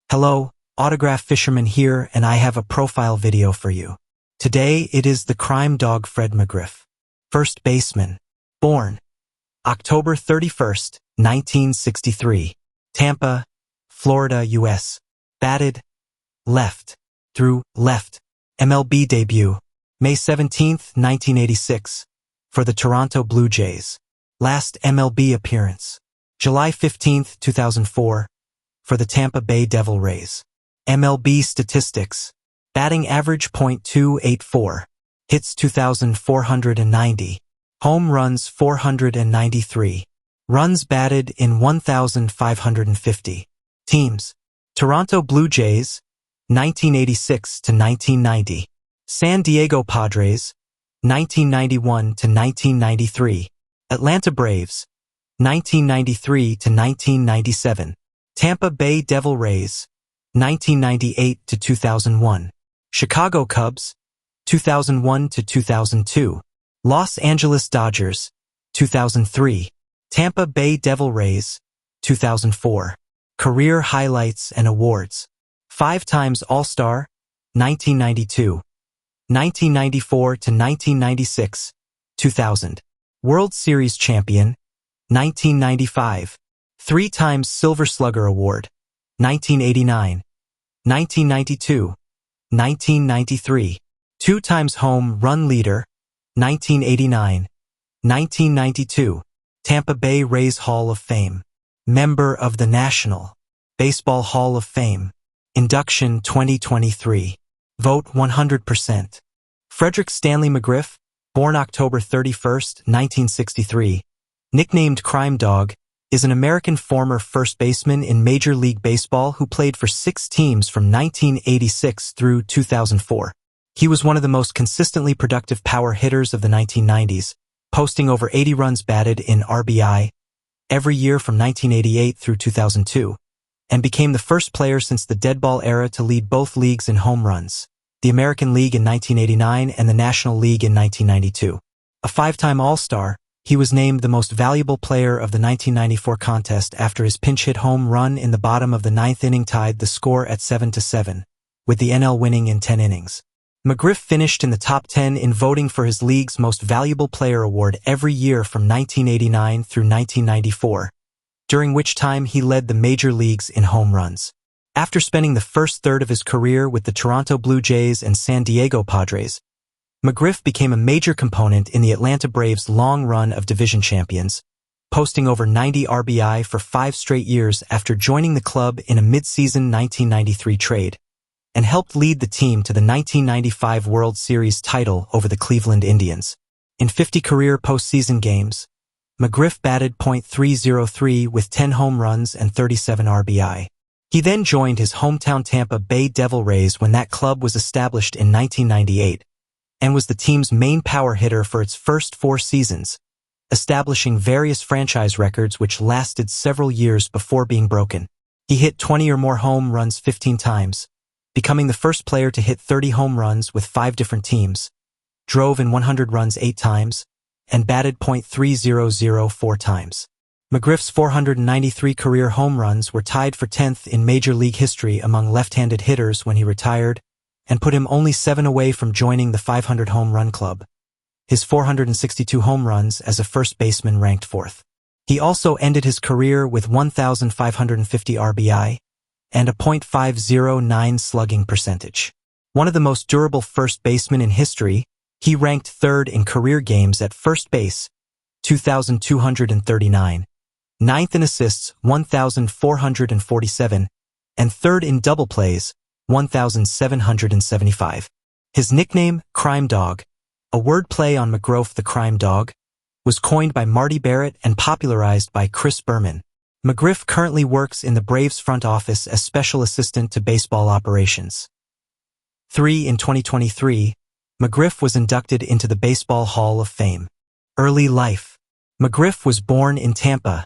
Hello, Autograph Fisherman here, and I have a profile video for you. Today it is the crime dog Fred McGriff. First baseman. Born October 31st, 1963. Tampa, Florida, U.S. Batted left through left. MLB debut May 17, 1986. For the Toronto Blue Jays. Last MLB appearance July 15, 2004. For the Tampa Bay Devil Rays. MLB statistics. Batting average .284. Hits 2,490. Home runs 493. Runs batted in 1,550. Teams. Toronto Blue Jays, 1986 to 1990. San Diego Padres, 1991 to 1993. Atlanta Braves, 1993 to 1997. Tampa Bay Devil Rays, 1998 to 2001. Chicago Cubs, 2001 to 2002. Los Angeles Dodgers, 2003. Tampa Bay Devil Rays, 2004. Career highlights and awards. 5 times All-Star, 1992. 1994 to 1996, 2000. World Series champion, 1995. 3 times Silver Slugger Award, 1989, 1992, 1993. 2 times Home Run Leader, 1989, 1992. Tampa Bay Rays Hall of Fame. Member of the National Baseball Hall of Fame. Induction 2023. Vote 100%. Frederick Stanley McGriff, born October 31st, 1963, nicknamed Crime Dog, is an American former first baseman in Major League Baseball who played for 6 teams from 1986 through 2004. He was one of the most consistently productive power hitters of the 1990s, posting over 80 runs batted in RBI every year from 1988 through 2002, and became the first player since the deadball era to lead both leagues in home runs, the American League in 1989 and the National League in 1992. A 5-time All-Star, he was named the most valuable player of the 1994 contest after his pinch-hit home run in the bottom of the 9th inning tied the score at 7-7, with the NL winning in 10 innings. McGriff finished in the top 10 in voting for his league's Most Valuable Player award every year from 1989 through 1994, during which time he led the major leagues in home runs. After spending the first third of his career with the Toronto Blue Jays and San Diego Padres, McGriff became a major component in the Atlanta Braves' long run of division champions, posting over 90 RBI for 5 straight years after joining the club in a mid-season 1993 trade, and helped lead the team to the 1995 World Series title over the Cleveland Indians. In 50 career postseason games, McGriff batted .303 with 10 home runs and 37 RBI. He then joined his hometown Tampa Bay Devil Rays when that club was established in 1998, and was the team's main power hitter for its first 4 seasons, establishing various franchise records which lasted several years before being broken. He hit 20 or more home runs 15 times, becoming the first player to hit 30 home runs with 5 different teams, drove in 100 runs 8 times, and batted .300 4 times. McGriff's 493 career home runs were tied for 10th in Major League history among left-handed hitters when he retired, and put him only 7 away from joining the 500 home run club. His 462 home runs as a first baseman ranked 4th. He also ended his career with 1,550 RBI and a .509 slugging percentage. One of the most durable first basemen in history, he ranked 3rd in career games at first base, 2,239, 9th in assists, 1,447, and 3rd in double plays, 1,775. His nickname, Crime Dog, a wordplay on McGriff the Crime Dog, was coined by Marty Barrett and popularized by Chris Berman. McGriff currently works in the Braves front office as special assistant to baseball operations. 3 In 2023, McGriff was inducted into the Baseball Hall of Fame. Early life. McGriff was born in Tampa,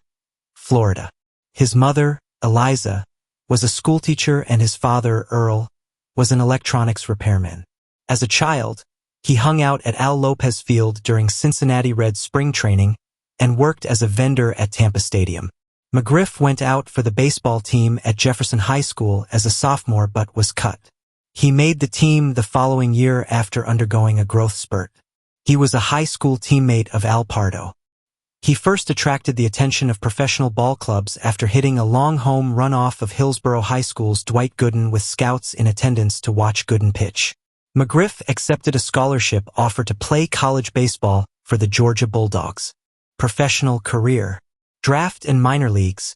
Florida. His mother, Eliza, was a schoolteacher and his father, Earl, was an electronics repairman. As a child, he hung out at Al Lopez Field during Cincinnati Reds spring training and worked as a vendor at Tampa Stadium. McGriff went out for the baseball team at Jefferson High School as a sophomore but was cut. He made the team the following year after undergoing a growth spurt. He was a high school teammate of Al Pardo. He first attracted the attention of professional ball clubs after hitting a long home run off of Hillsborough High School's Dwight Gooden with scouts in attendance to watch Gooden pitch. McGriff accepted a scholarship offer to play college baseball for the Georgia Bulldogs. Professional career. Draft and minor leagues.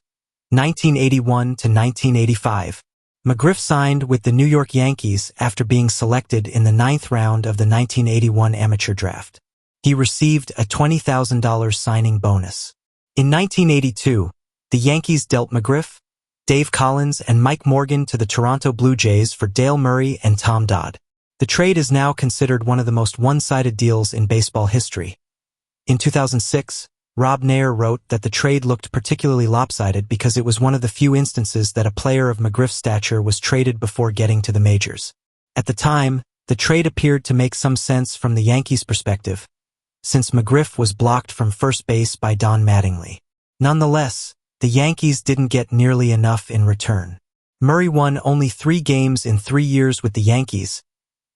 1981 to 1985. McGriff signed with the New York Yankees after being selected in the 9th round of the 1981 amateur draft. He received a $20,000 signing bonus. In 1982, the Yankees dealt McGriff, Dave Collins, and Mike Morgan to the Toronto Blue Jays for Dale Murray and Tom Dodd. The trade is now considered one of the most one-sided deals in baseball history. In 2006, Rob Nair wrote that the trade looked particularly lopsided because it was one of the few instances that a player of McGriff's stature was traded before getting to the majors. At the time, the trade appeared to make some sense from the Yankees' perspective, since McGriff was blocked from first base by Don Mattingly. Nonetheless, the Yankees didn't get nearly enough in return. Murray won only 3 games in 3 years with the Yankees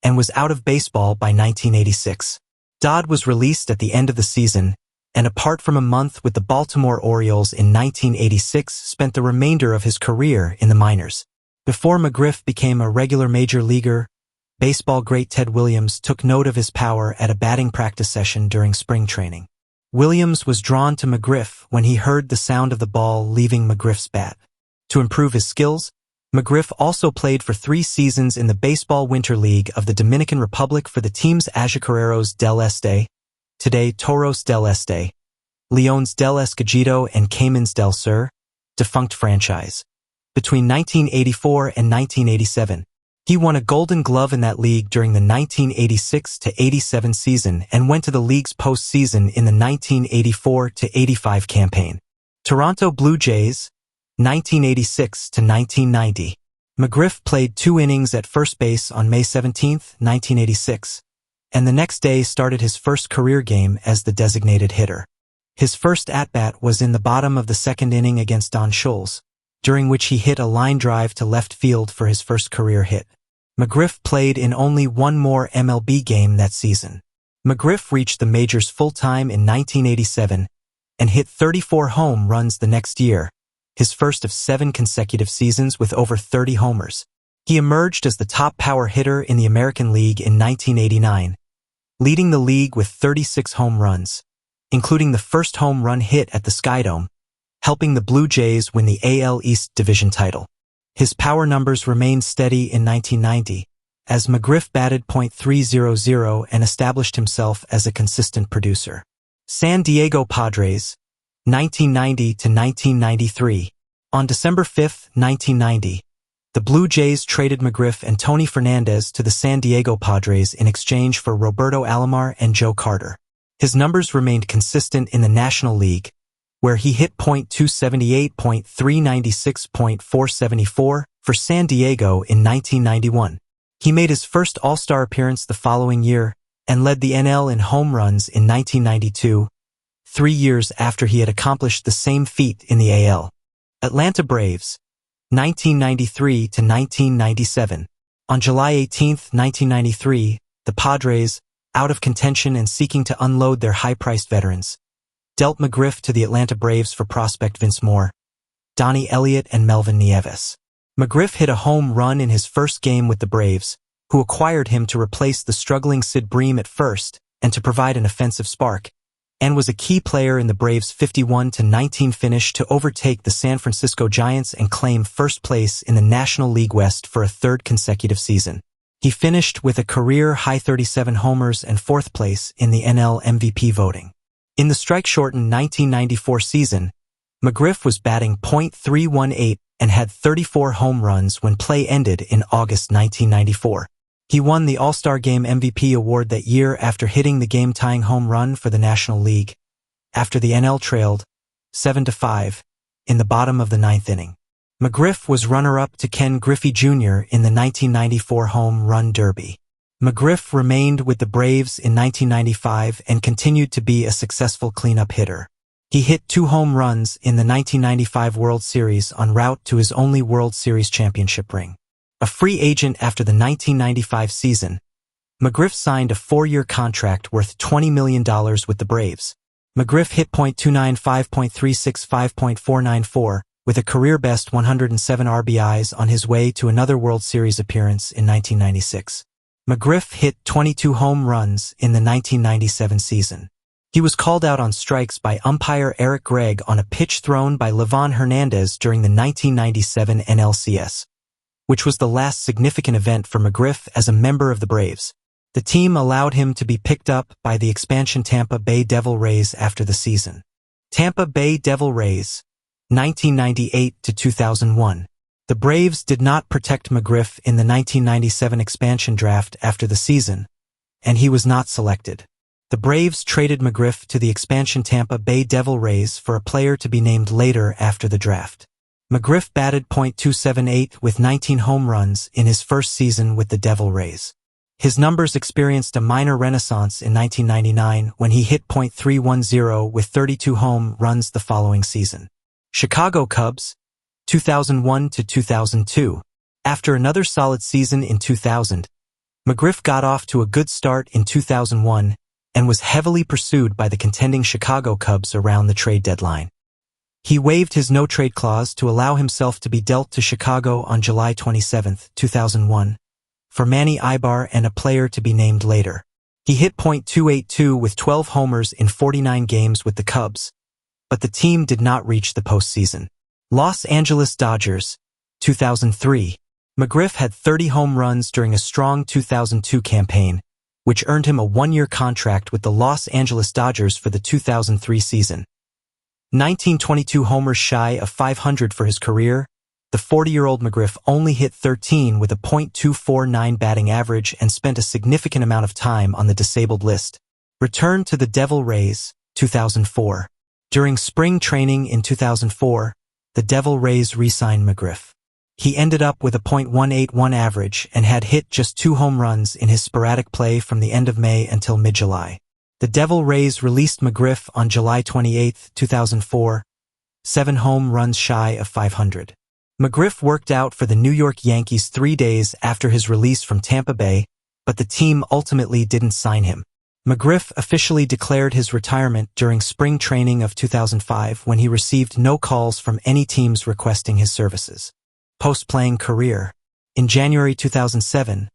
and was out of baseball by 1986. Dodd was released at the end of the season, and apart from a month with the Baltimore Orioles in 1986, spent the remainder of his career in the minors. Before McGriff became a regular major leaguer, baseball great Ted Williams took note of his power at a batting practice session during spring training. Williams was drawn to McGriff when he heard the sound of the ball leaving McGriff's bat. To improve his skills, McGriff also played for 3 seasons in the Baseball Winter League of the Dominican Republic for the teams Azucareros del Este, today Toros del Este, Leones del Escogido, and Caimans del Sur, defunct franchise. Between 1984 and 1987, he won a Golden Glove in that league during the 1986-87 season and went to the league's postseason in the 1984-85 campaign. Toronto Blue Jays, 1986-1990. McGriff played 2 innings at first base on May 17, 1986, and the next day started his first career game as the designated hitter. His first at-bat was in the bottom of the 2nd inning against Don Schultz, during which he hit a line drive to left field for his first career hit. McGriff played in only 1 more MLB game that season. McGriff reached the majors full-time in 1987 and hit 34 home runs the next year, his first of 7 consecutive seasons with over 30 homers. He emerged as the top power hitter in the American League in 1989, leading the league with 36 home runs, including the first home run hit at the Skydome, helping the Blue Jays win the AL East Division title. His power numbers remained steady in 1990, as McGriff batted .300 and established himself as a consistent producer. San Diego Padres, 1990-1993. On December 5, 1990, the Blue Jays traded McGriff and Tony Fernandez to the San Diego Padres in exchange for Roberto Alomar and Joe Carter. His numbers remained consistent in the National League, where he hit .278, .396, .474 for San Diego in 1991. He made his first All-Star appearance the following year and led the NL in home runs in 1992, 3 years after he had accomplished the same feat in the AL. Atlanta Braves, 1993-1997. On July 18, 1993, the Padres, out of contention and seeking to unload their high-priced veterans, dealt McGriff to the Atlanta Braves for prospect Vince Moore, Donnie Elliott, and Melvin Nieves. McGriff hit a home run in his first game with the Braves, who acquired him to replace the struggling Sid Bream at first and to provide an offensive spark, and was a key player in the Braves' 51-19 finish to overtake the San Francisco Giants and claim first place in the National League West for a 3rd consecutive season. He finished with a career-high 37 homers and 4th place in the NL MVP voting. In the strike-shortened 1994 season, McGriff was batting .318 and had 34 home runs when play ended in August 1994. He won the All-Star Game MVP award that year after hitting the game-tying home run for the National League, after the NL trailed 7-5 in the bottom of the 9th inning. McGriff was runner-up to Ken Griffey Jr. in the 1994 Home Run Derby. McGriff remained with the Braves in 1995 and continued to be a successful cleanup hitter. He hit 2 home runs in the 1995 World Series en route to his only World Series championship ring. A free agent after the 1995 season, McGriff signed a 4-year contract worth $20 million with the Braves. McGriff hit .295, .36, 5.494, with a career-best 107 RBIs on his way to another World Series appearance in 1996. McGriff hit 22 home runs in the 1997 season. He was called out on strikes by umpire Eric Gregg on a pitch thrown by Livan Hernandez during the 1997 NLCS, which was the last significant event for McGriff as a member of the Braves. The team allowed him to be picked up by the expansion Tampa Bay Devil Rays after the season. Tampa Bay Devil Rays, 1998 to 2001. The Braves did not protect McGriff in the 1997 expansion draft after the season, and he was not selected. The Braves traded McGriff to the expansion Tampa Bay Devil Rays for a player to be named later after the draft. McGriff batted .278 with 19 home runs in his first season with the Devil Rays. His numbers experienced a minor renaissance in 1999 when he hit .310 with 32 home runs the following season. Chicago Cubs, 2001 to 2002. After another solid season in 2000, McGriff got off to a good start in 2001 and was heavily pursued by the contending Chicago Cubs around the trade deadline. He waived his no-trade clause to allow himself to be dealt to Chicago on July 27, 2001, for Manny Ibar and a player to be named later. He hit .282 with 12 homers in 49 games with the Cubs, but the team did not reach the postseason. Los Angeles Dodgers, 2003. McGriff had 30 home runs during a strong 2002 campaign, which earned him a 1-year contract with the Los Angeles Dodgers for the 2003 season. 1922 homers shy of 500 for his career, the 40-year-old McGriff only hit 13 with a .249 batting average and spent a significant amount of time on the disabled list. Returned to the Devil Rays, 2004. During spring training in 2004, the Devil Rays re-signed McGriff. He ended up with a .181 average and had hit just 2 home runs in his sporadic play from the end of May until mid-July. The Devil Rays released McGriff on July 28, 2004, 7 home runs shy of 500. McGriff worked out for the New York Yankees 3 days after his release from Tampa Bay, but the team ultimately didn't sign him. McGriff officially declared his retirement during spring training of 2005 when he received no calls from any teams requesting his services. Post-playing career. In January 2007,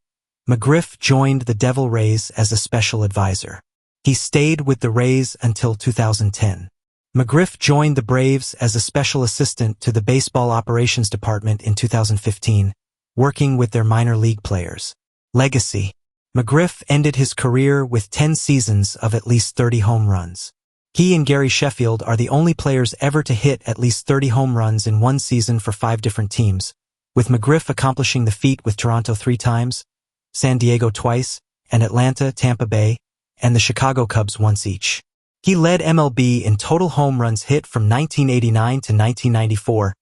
McGriff joined the Devil Rays as a special advisor. He stayed with the Rays until 2010. McGriff joined the Braves as a special assistant to the Baseball Operations Department in 2015, working with their minor league players. Legacy. McGriff ended his career with 10 seasons of at least 30 home runs. He and Gary Sheffield are the only players ever to hit at least 30 home runs in one season for 5 different teams, with McGriff accomplishing the feat with Toronto 3 times, San Diego twice, and Atlanta, Tampa Bay, and the Chicago Cubs once each. He led MLB in total home runs hit from 1989 to 1994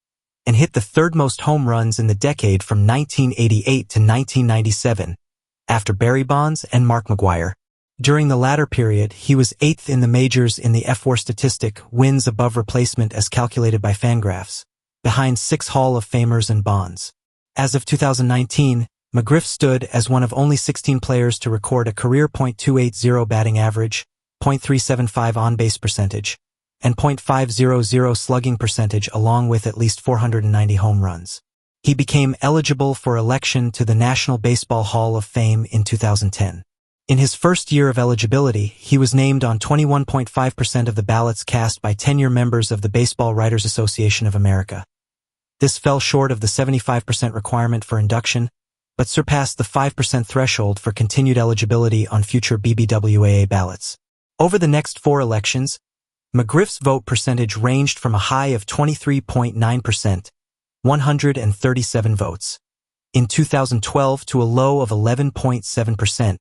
and hit the 3rd most home runs in the decade from 1988 to 1997, after Barry Bonds and Mark McGwire. During the latter period, he was 8th in the majors in the F4 statistic, wins above replacement as calculated by Fangraphs, behind 6 Hall of Famers and Bonds. As of 2019, McGriff stood as one of only 16 players to record a career .280 batting average, .375 on-base percentage, and .500 slugging percentage along with at least 490 home runs. He became eligible for election to the National Baseball Hall of Fame in 2010. In his first year of eligibility, he was named on 21.5% of the ballots cast by tenure members of the Baseball Writers Association of America. This fell short of the 75% requirement for induction, but surpassed the 5% threshold for continued eligibility on future BBWAA ballots. Over the next 4 elections, McGriff's vote percentage ranged from a high of 23.9%, 137 votes, in 2012 to a low of 11.7%,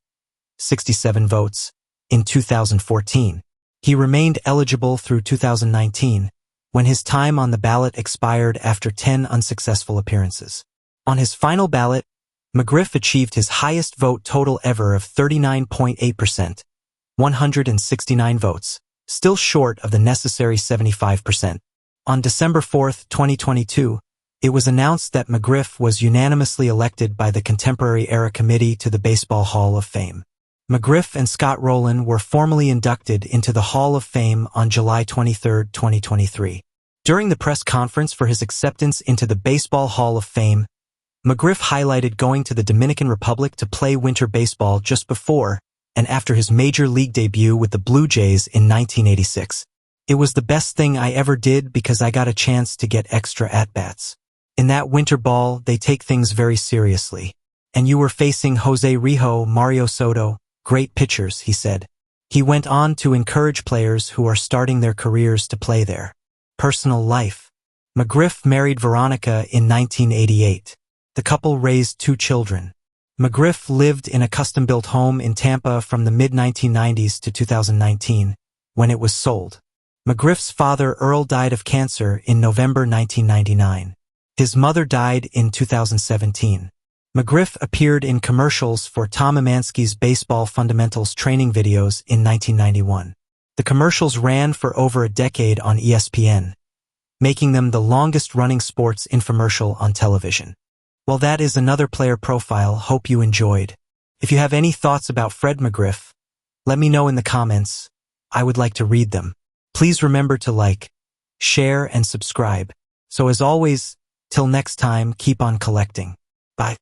67 votes, in 2014. He remained eligible through 2019, when his time on the ballot expired after 10 unsuccessful appearances. On his final ballot, McGriff achieved his highest vote total ever of 39.8%, 169 votes, still short of the necessary 75%. On December 4, 2022, it was announced that McGriff was unanimously elected by the Contemporary Era Committee to the Baseball Hall of Fame. McGriff and Scott Rowland were formally inducted into the Hall of Fame on July 23, 2023. During the press conference for his acceptance into the Baseball Hall of Fame, McGriff highlighted going to the Dominican Republic to play winter baseball just before and after his major league debut with the Blue Jays in 1986. It was the best thing I ever did because I got a chance to get extra at-bats. In that winter ball, they take things very seriously. And you were facing Jose Rijo, Mario Soto, great pitchers, he said. He went on to encourage players who are starting their careers to play there. Personal life. McGriff married Veronica in 1988. The couple raised 2 children. McGriff lived in a custom-built home in Tampa from the mid-1990s to 2019, when it was sold. McGriff's father, Earl, died of cancer in November 1999. His mother died in 2017. McGriff appeared in commercials for Tom Emanski's Baseball Fundamentals training videos in 1991. The commercials ran for over a decade on ESPN, making them the longest-running sports infomercial on television. Well, that is another player profile. Hope you enjoyed. If you have any thoughts about Fred McGriff, let me know in the comments. I would like to read them. Please remember to like, share, and subscribe. So as always, till next time, keep on collecting. Bye.